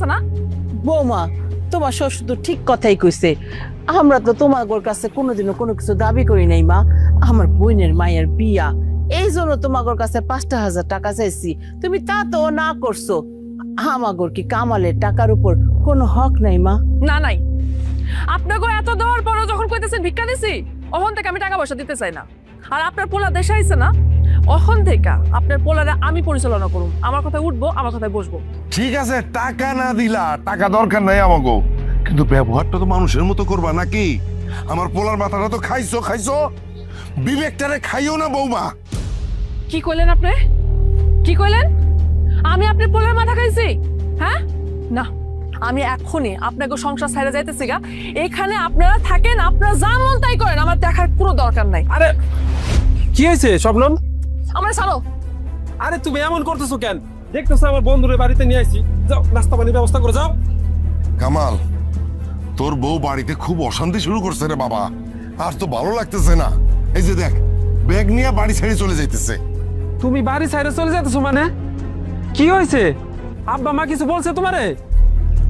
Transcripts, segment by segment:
লাগতেছে না? বৌমা, তোমার শ্বশুর তো ঠিক কথাই কইছে। আমরা তো তোমার কাছে কোনোদিনও কোনো কিছু দাবি করি নাই মা। আমার বোনের মায়ের বিয়া, এই জন্য তোমার কাছে 5,000 টাকা চাইছি, তুমি তা তো না করছো। আমাগর কি কামালের টাকার উপর কোনো হক নাই মা? না নাই, আপনাকে এত দেওয়ার পরে যখন কইতেছেন ভিক্ষা দিছি, ওখান থেকে আমি টাকা পয়সা দিতে চাই না। আর আপনার পোলা দেশে আইছে না, ওখান থেকে আপনার পোলারে আমি পরিচালনা করুম। আমার কথায় উঠবো, আমার কথায় বসবো। ঠিক আছে, টাকা না দিলা, টাকা দরকার নাই আমাকে, কিন্তু ব্যবহারটা তো মানুষের মতো করবা নাকি? আমার পোলার মাথাটা তো খাইছো, বিবেকটারে খাইও না বৌমা। কি কইলেন আপনি? কি কইলেন? আমি আপনার পোলার মাথা খাইছি? হ্যাঁ না, আমি এখনই আপনাকে সংসার ছাইড়া যাইতেছি গা। এখানে আপনারা থাকেন, আপনারা যা মন তাই করেন, আমার দেখার কোনো দরকার নাই। আরে কি হয়েছে শবনম? আমরা ছাড়ো। আরে তুমি এমন করতেছো কেন? দেখতেছো আমার বন্ধুরে বাড়িতে নিয়ে আইছি, যাও নাস্তা পানির ব্যবস্থা করে যাও। কামাল, তোর বউ বাড়িতে খুব অশান্তি শুরু করছে রে বাবা, আর তো ভালো লাগতেছে না। এই যে দেখ, ব্যাগ নিয়ে বাড়ি ছেড়ে চলে যাইতেছে। তুমি বাড়ি সাইডে চলে যেতেছো মানে? কি হয়েছে? আব্বা মা কিছু বলছে তোমারে?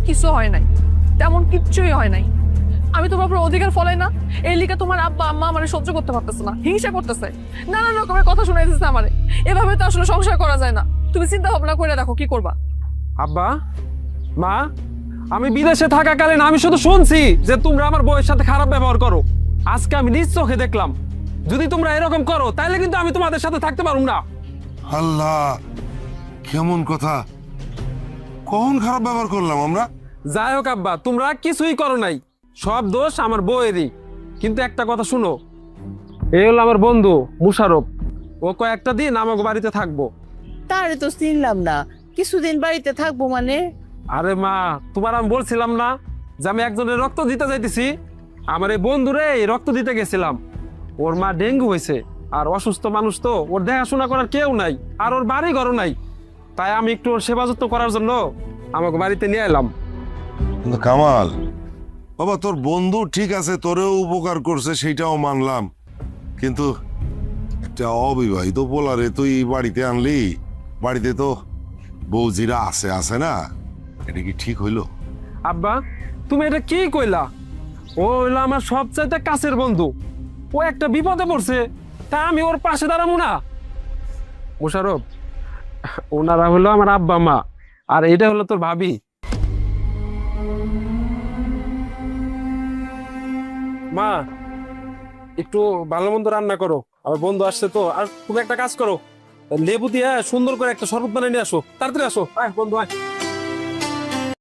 কিছু হয় নাই, তেমন কিচ্ছুই হয় নাই। আমি তোমার উপর অধিকার ফলাই না, এই লিগে তোমার আব্বা আম্মা আমারে সহ্য করতে পারতেছে না, হিংসা করতেছে, নানান রকমের কথা শুনাইতেছে আমারে। এভাবে তো আসলে সংসার করা যায় না। তুমি চিন্তা ভাবনা করে দেখো কি করবা। আব্বা মা, আমি বিদেশে থাকাকালীন আমি শুধু শুনছি যে তোমরা আমার বউয়ের সাথে খারাপ ব্যবহার করো। আজকে আমি নিজ চোখে দেখলাম। যদি তোমরা এরকম করো তাহলে কিন্তু আমি তোমাদের সাথে থাকতে পারবো না। আল্লাহ, কেমন কথা! কখন খারাপ ব্যবহার করলাম আমরা? যাই হোক আব্বা, তোমরা কিছুই করো নাই, সব দোষ আমার বউয়েরই। কিন্তু একটা কথা শুনো, এই হলো আমার বন্ধু মুশারফ, ও কয়েকটা দিন আমাকে বাড়িতে থাকবো। তারে তো চিনলাম না, কিছুদিন বাড়িতে থাকবো মানে? আরে মা, তোমার আমি বলছিলাম না যে আমি একজনের রক্ত দিতে যাইতেছি? আমার এই বন্ধুরে এই রক্ত দিতে গেছিলাম। ওর মা ডেঙ্গু হয়েছে, আর অসুস্থ মানুষ তো, ওর দেখাশোনা করার কেউ নাই, আর ওর বাড়ি ঘরও নাই। তাই আমি একটু ওর সেবা যত্ন করার জন্য আমাকে বাড়িতে নিয়ে এলাম। কিন্তু কামাল বাবা, তোর বন্ধু ঠিক আছে, তোরেও উপকার করছে, সেইটাও মানলাম, কিন্তু একটা অবিবাহিত পোলারে তুই বাড়িতে আনলি, বাড়িতে তো বৌজিরা আছে না, এটা কি ঠিক হইলো? আব্বা তুমি এটা কি কইলা? ও হইলো আমার সবচাইতে কাছের বন্ধু, ও একটা বিপদে পড়ছে, তা আমি ওর পাশে দাঁড়াবো না? মোশারফ, ওনারা হলো আমার আব্বা মা, আর এটা হলো তোর ভাবি। মা, একটু ভালো মন্দ রান্না করো, আমার বন্ধু আসছে তো। আর তুমি একটা কাজ করো, লেবু দিয়ে সুন্দর করে একটা শরবত বানিয়ে নিয়ে আসো, তাড়াতাড়ি আসো। আয় বন্ধু আয়।